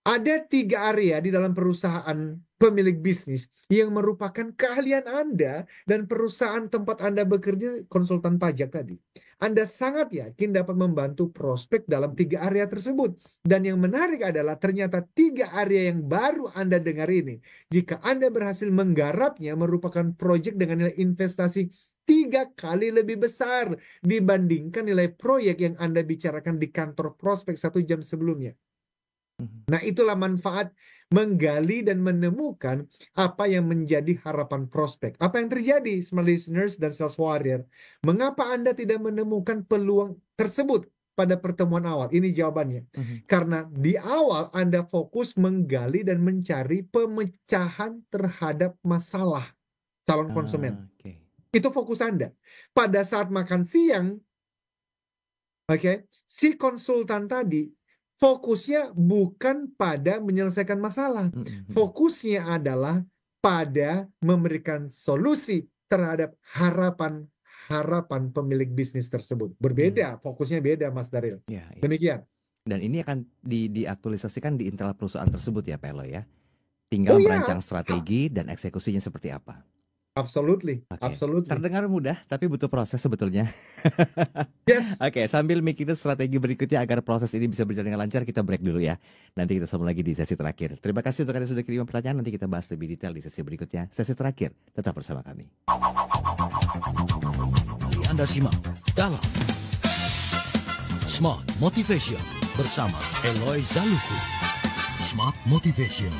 Ada 3 area di dalam perusahaan pemilik bisnis yang merupakan keahlian Anda dan perusahaan tempat Anda bekerja, konsultan pajak tadi. Anda sangat yakin dapat membantu prospek dalam 3 area tersebut. Dan yang menarik adalah ternyata 3 area yang baru Anda dengar ini, jika Anda berhasil menggarapnya, merupakan proyek dengan nilai investasi 3 kali lebih besar dibandingkan nilai proyek yang Anda bicarakan di kantor prospek 1 jam sebelumnya. Nah, itulah manfaat menggali dan menemukan apa yang menjadi harapan prospek. Apa yang terjadi, smart listeners dan sales warrior? Mengapa Anda tidak menemukan peluang tersebut pada pertemuan awal? Ini jawabannya. Karena di awal Anda fokus menggali dan mencari pemecahan terhadap masalah calon konsumen. Itu fokus Anda. Pada saat makan siang, si konsultan tadi fokusnya bukan pada menyelesaikan masalah. Fokusnya adalah pada memberikan solusi terhadap harapan pemilik bisnis tersebut. Berbeda, fokusnya beda, Mas Daryl. Demikian. Dan ini akan diaktualisasikan di internal perusahaan tersebut ya, Pak Eloy ya. Tinggal merancang strategi dan eksekusinya seperti apa. Absolutely. Terdengar mudah, tapi butuh proses sebetulnya. Yes. Sambil mikirin strategi berikutnya agar proses ini bisa berjalan dengan lancar, kita break dulu ya. Nanti kita sambung lagi di sesi terakhir. Terima kasih untuk Anda sudah kirim pertanyaan. Nanti kita bahas lebih detail di sesi berikutnya. Sesi terakhir, tetap bersama kami. Anda simak dalam Smart Motivation bersama Eloy Zaluku. Smart Motivation.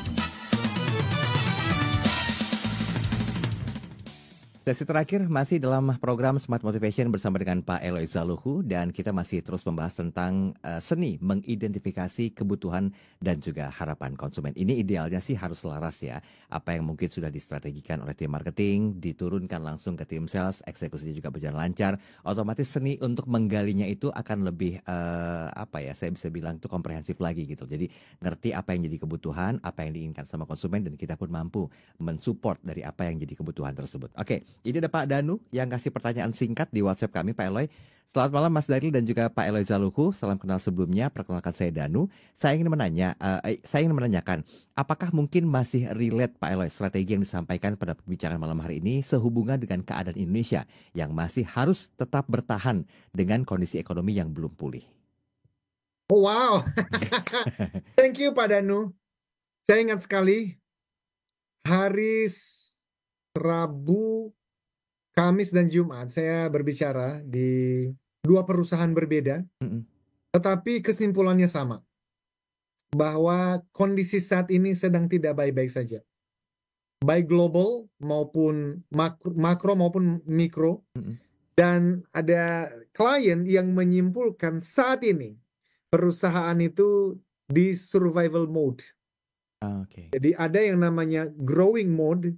Sesi terakhir masih dalam program Smart Motivation bersama dengan Pak Eloy Zaluku, dan kita masih terus membahas tentang seni mengidentifikasi kebutuhan dan juga harapan konsumen. Ini idealnya sih harus selaras ya. Apa yang mungkin sudah distrategikan oleh tim marketing diturunkan langsung ke tim sales, eksekusinya juga berjalan lancar. Otomatis seni untuk menggalinya itu akan lebih saya bisa bilang itu komprehensif lagi gitu. Jadi ngerti apa yang jadi kebutuhan, apa yang diinginkan sama konsumen, dan kita pun mampu mensupport dari apa yang jadi kebutuhan tersebut. Ini ada Pak Danu yang kasih pertanyaan singkat di WhatsApp kami, Pak Eloy. Selamat malam Mas Daryl dan juga Pak Eloy Zaluku. Salam kenal sebelumnya. Perkenalkan saya Danu. Saya ingin menanyakan, apakah mungkin masih relate Pak Eloy strategi yang disampaikan pada pembicaraan malam hari ini sehubungan dengan keadaan Indonesia yang masih harus tetap bertahan dengan kondisi ekonomi yang belum pulih? Wow, thank you Pak Danu. Saya ingat sekali hari Rabu, Kamis dan Jumat saya berbicara di 2 perusahaan berbeda, tetapi kesimpulannya sama, bahwa kondisi saat ini sedang tidak baik-baik saja, baik global maupun makro maupun mikro. Dan ada klien yang menyimpulkan saat ini perusahaan itu di survival mode. Jadi ada yang namanya growing mode,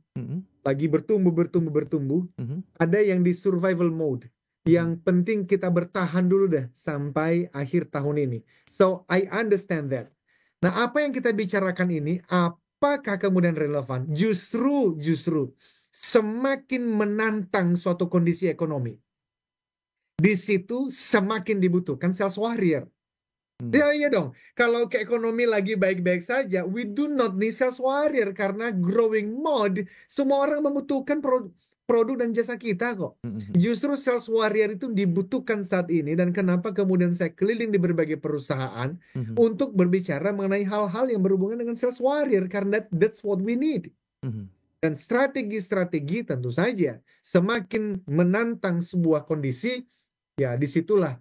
lagi bertumbuh. Ada yang di survival mode. Yang penting kita bertahan dulu deh sampai akhir tahun ini. So I understand that. Nah, apa yang kita bicarakan ini, apakah kemudian relevan? Justru semakin menantang suatu kondisi ekonomi, di situ semakin dibutuhkan sales warrior. Iya dong. Kalau ke ekonomi lagi baik-baik saja, we do not need sales warrior karena growing mode, semua orang membutuhkan produk dan jasa kita kok. Justru sales warrior itu dibutuhkan saat ini, dan kenapa kemudian saya keliling di berbagai perusahaan untuk berbicara mengenai hal-hal yang berhubungan dengan sales warrior, karena that's what we need. Dan strategi-strategi tentu saja semakin menantang sebuah kondisi, ya disitulah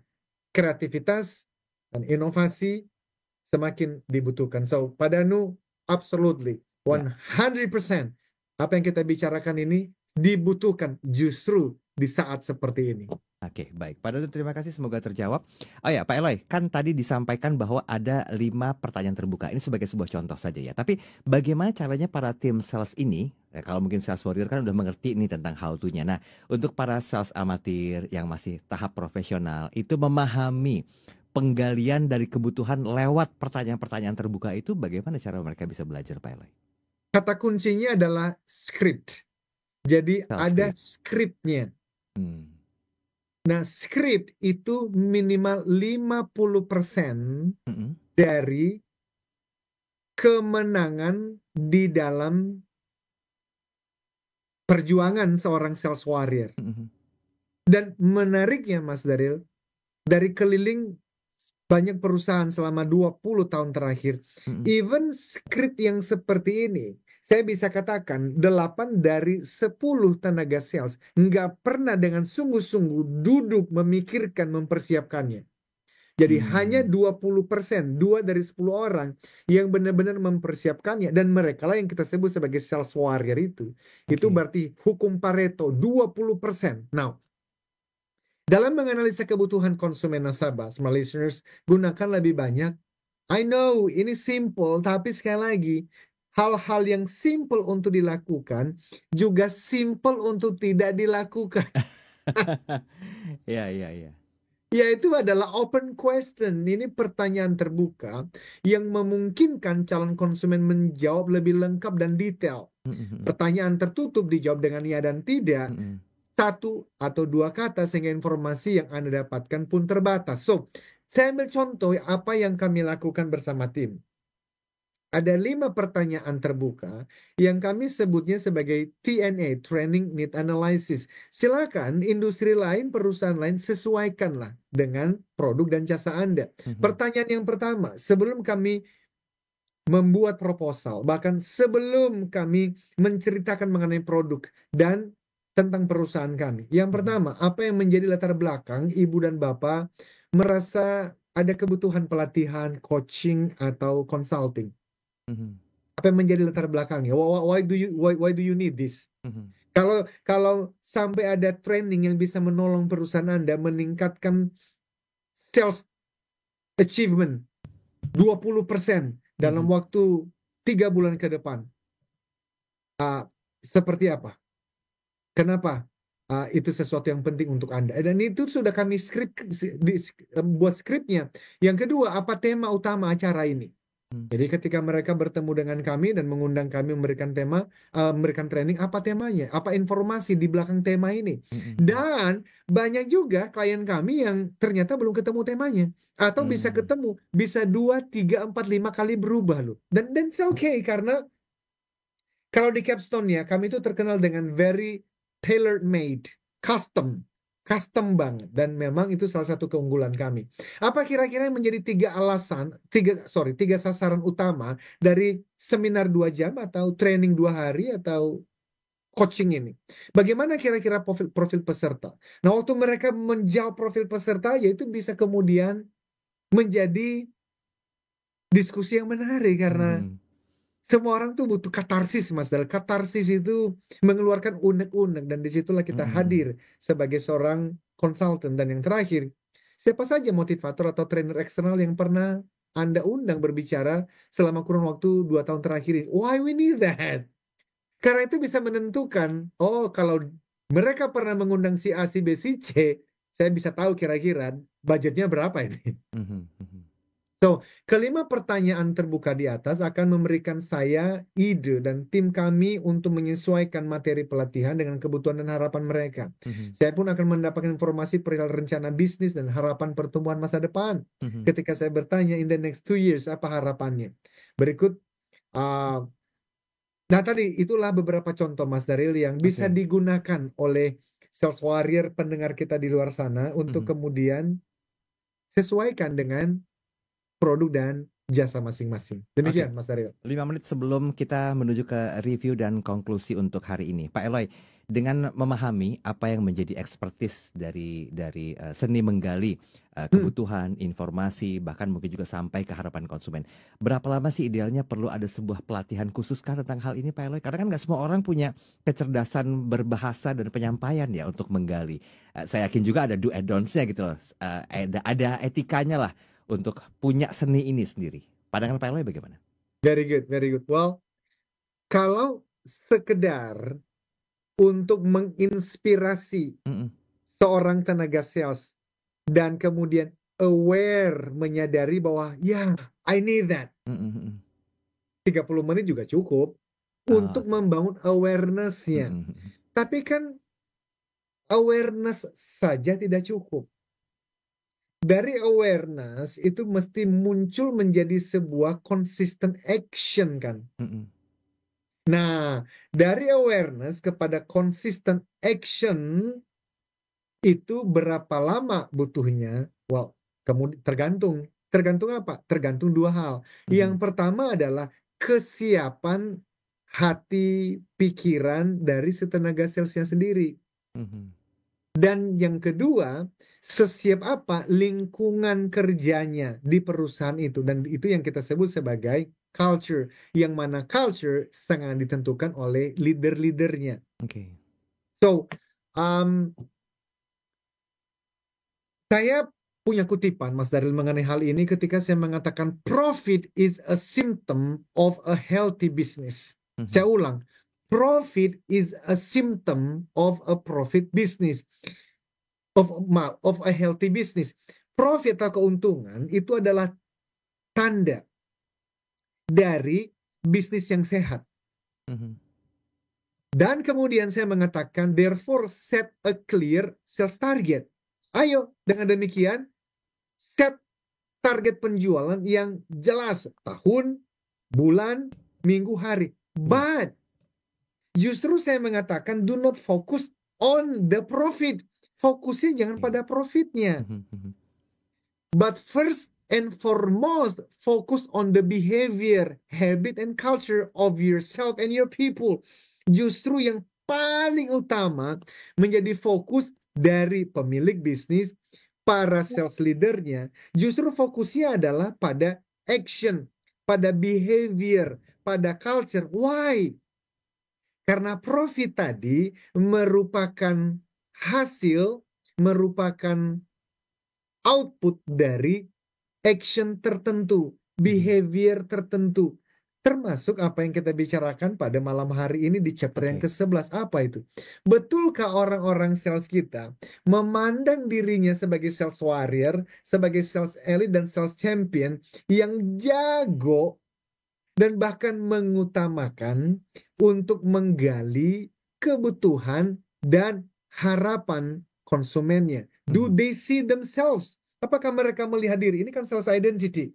kreativitas dan inovasi semakin dibutuhkan. So, Pak Danu, absolutely, 100%, apa yang kita bicarakan ini dibutuhkan justru di saat seperti ini. Oke, baik. Pak Danu, terima kasih, semoga terjawab. Oh ya, Pak Eloy, kan tadi disampaikan bahwa ada 5 pertanyaan terbuka. Ini sebagai sebuah contoh saja ya. Tapi bagaimana caranya para tim sales ini, kalau mungkin sales warrior kan udah mengerti ini tentang how to-nya. Nah, untuk para sales amatir yang masih tahap profesional, itu memahami penggalian dari kebutuhan lewat pertanyaan-pertanyaan terbuka itu, bagaimana cara mereka bisa belajar, Pak Eloy? Kata kuncinya adalah script. Jadi ada skripnya. Nah, script itu minimal 50% dari kemenangan di dalam perjuangan seorang sales warrior. Dan menariknya, Mas Daryl, dari keliling banyak perusahaan selama 20 tahun terakhir, even script yang seperti ini, saya bisa katakan 8 dari 10 tenaga sales nggak pernah dengan sungguh-sungguh duduk memikirkan, mempersiapkannya. Jadi hanya 20%, 2 dari 10 orang yang benar-benar mempersiapkannya, dan mereka lah yang kita sebut sebagai sales warrior itu. Itu berarti hukum Pareto 20%. Now, dalam menganalisa kebutuhan konsumen nasabah, smart listeners, gunakan lebih banyak. I know, ini simple, tapi sekali lagi, hal-hal yang simple untuk dilakukan juga simple untuk tidak dilakukan. Ya. Yaitu adalah open question. Ini pertanyaan terbuka yang memungkinkan calon konsumen menjawab lebih lengkap dan detail. Pertanyaan tertutup dijawab dengan ya dan tidak. 1 atau 2 kata, sehingga informasi yang Anda dapatkan pun terbatas. So, saya ambil contoh apa yang kami lakukan bersama tim. Ada 5 pertanyaan terbuka yang kami sebutnya sebagai TNA, Training Need Analysis. Silakan industri lain, perusahaan lain, sesuaikanlah dengan produk dan jasa Anda. Pertanyaan yang pertama, sebelum kami membuat proposal, bahkan sebelum kami menceritakan mengenai produk dan tentang perusahaan kami. Yang pertama, apa yang menjadi latar belakang ibu dan bapak merasa ada kebutuhan pelatihan, coaching, atau consulting? Apa yang menjadi latar belakangnya? Why do you need this? Kalau sampai ada training yang bisa menolong perusahaan Anda meningkatkan sales achievement 20% dalam waktu 3 bulan ke depan, seperti apa? Kenapa? Itu sesuatu yang penting untuk Anda. Dan itu sudah kami buat skripnya. Yang kedua, apa tema utama acara ini? Jadi ketika mereka bertemu dengan kami dan mengundang kami memberikan tema, memberikan training, apa temanya? Apa informasi di belakang tema ini? Dan banyak juga klien kami yang ternyata belum ketemu temanya. Atau bisa ketemu, bisa 2, 3, 4, 5 kali berubah loh. Dan it's okay, karena kalau di Capstone ya, kami itu terkenal dengan very tailor-made, custom. custom banget, dan memang itu salah satu keunggulan kami. Apa kira-kira yang menjadi tiga sasaran utama dari seminar 2 jam atau training 2 hari atau coaching ini? Bagaimana kira-kira profil peserta? Nah, waktu mereka menjawab profil peserta, yaitu bisa kemudian menjadi diskusi yang menarik, karena semua orang tuh butuh katarsis, Mas Dal. Katarsis itu mengeluarkan unek-unek, dan disitulah kita hadir sebagai seorang konsultan. Dan yang terakhir, siapa saja motivator atau trainer eksternal yang pernah Anda undang berbicara selama kurun waktu 2 tahun terakhir ini? Why we need that? Karena itu bisa menentukan, oh kalau mereka pernah mengundang si A, si B, si C, saya bisa tahu kira-kira budgetnya berapa ini. So, kelima pertanyaan terbuka di atas akan memberikan saya ide dan tim kami untuk menyesuaikan materi pelatihan dengan kebutuhan dan harapan mereka. Saya pun akan mendapatkan informasi perihal rencana bisnis dan harapan pertumbuhan masa depan. Ketika saya bertanya, in the next 2 years, apa harapannya? Berikut, nah tadi itulah beberapa contoh, Mas Daryl, yang bisa digunakan oleh sales warrior pendengar kita di luar sana untuk kemudian sesuaikan dengan produk dan jasa masing-masing. Demikian, Mas Daryl. 5 menit sebelum kita menuju ke review dan konklusi untuk hari ini, Pak Eloy, dengan memahami apa yang menjadi expertise dari seni menggali kebutuhan, informasi, bahkan mungkin juga sampai ke harapan konsumen. Berapa lama sih idealnya perlu ada sebuah pelatihan khusus kah tentang hal ini, Pak Eloy? Karena kan nggak semua orang punya kecerdasan berbahasa dan penyampaian ya untuk menggali. Saya yakin juga ada do and don'ts-nya gitu loh. Ada etikanya lah untuk punya seni ini sendiri. Pandangan Pak Eloy bagaimana? Very good, very good. Well, kalau sekedar untuk menginspirasi seorang tenaga sales dan kemudian aware, menyadari bahwa ya, I need that. 30 menit juga cukup untuk membangun awareness-nya. Tapi kan awareness saja tidak cukup. Dari awareness itu mesti muncul menjadi sebuah consistent action kan. Nah, dari awareness kepada consistent action itu berapa lama butuhnya? Well, kemudian tergantung apa? Tergantung 2 hal. Yang pertama adalah kesiapan hati, pikiran dari si tenaga salesnya sendiri. Dan yang kedua, sesiap apa lingkungan kerjanya di perusahaan itu. Dan itu yang kita sebut sebagai culture. Yang mana culture sangat ditentukan oleh leader-leadernya. So, saya punya kutipan, Mas Daryl, mengenai hal ini ketika saya mengatakan profit is a symptom of a healthy business. Saya ulang. Profit is a symptom of a profit business. Of a healthy business. Profit atau keuntungan itu adalah tanda dari bisnis yang sehat. Dan kemudian saya mengatakan, therefore set a clear sales target. Ayo, dengan demikian, set target penjualan yang jelas. Tahun, bulan, minggu, hari. But, justru saya mengatakan, do not focus on the profit. Fokusnya jangan pada profitnya. But first and foremost, focus on the behavior, habit, and culture of yourself and your people. Justru yang paling utama menjadi fokus dari pemilik bisnis, para sales leadernya, justru fokusnya adalah pada action, pada behavior, pada culture. Why? Karena profit tadi merupakan hasil, merupakan output dari action tertentu, behavior tertentu. Termasuk apa yang kita bicarakan pada malam hari ini di chapter yang ke-11. Apa itu? Betulkah orang-orang sales kita memandang dirinya sebagai sales warrior, sebagai sales elite dan sales champion yang jago dan bahkan mengutamakan untuk menggali kebutuhan dan harapan konsumennya? Do they see themselves? Apakah mereka melihat diri? Ini kan sales identity.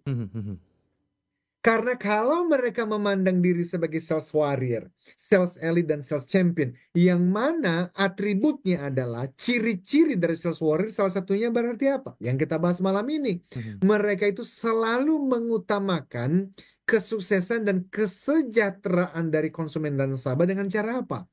Karena kalau mereka memandang diri sebagai sales warrior, sales elite, dan sales champion, yang mana atributnya adalah ciri-ciri dari sales warrior, salah satunya berarti apa? Yang kita bahas malam ini. Mereka itu selalu mengutamakan kesuksesan dan kesejahteraan dari konsumen dan nasabah dengan cara apa?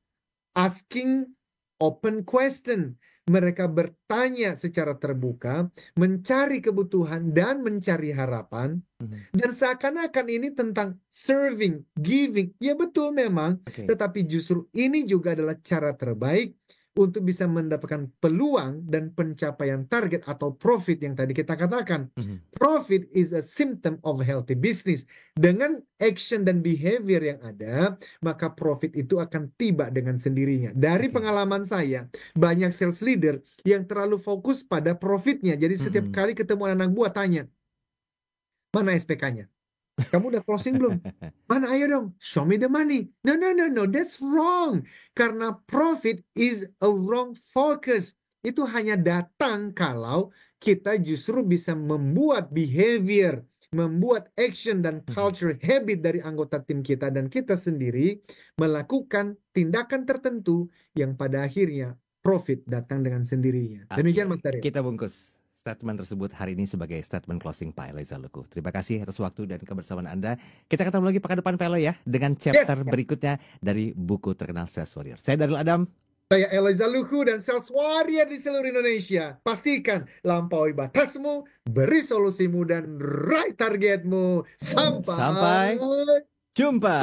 Asking open question. Mereka bertanya secara terbuka, mencari kebutuhan dan mencari harapan. Dan seakan-akan ini tentang serving, giving. Ya betul memang, tetapi justru ini juga adalah cara terbaik untuk bisa mendapatkan peluang dan pencapaian target atau profit yang tadi kita katakan. Profit is a symptom of healthy business. Dengan action dan behavior yang ada, maka profit itu akan tiba dengan sendirinya. Dari pengalaman saya, banyak sales leader yang terlalu fokus pada profitnya. Jadi setiap kali ketemu anak buah tanya, mana SPK-nya? Kamu udah closing belum? Mana, ayo dong, show me the money. No, that's wrong. Karena profit is a wrong focus. Itu hanya datang kalau kita justru bisa membuat behavior, membuat action dan culture habit dari anggota tim kita dan kita sendiri melakukan tindakan tertentu yang pada akhirnya profit datang dengan sendirinya. Demikian Mas Daryl. Kita bungkus statement tersebut hari ini sebagai statement closing Pak Eloy Zalukhu. Terima kasih atas waktu dan kebersamaan Anda. Kita ketemu lagi pekan depan Pak Eloy ya, dengan chapter berikutnya dari buku terkenal Sales Warrior. Saya Daryl Adam. Saya Eloy Zalukhu dan Sales Warrior di seluruh Indonesia. Pastikan lampaui batasmu, beri solusimu, dan raih targetmu. Sampai jumpa.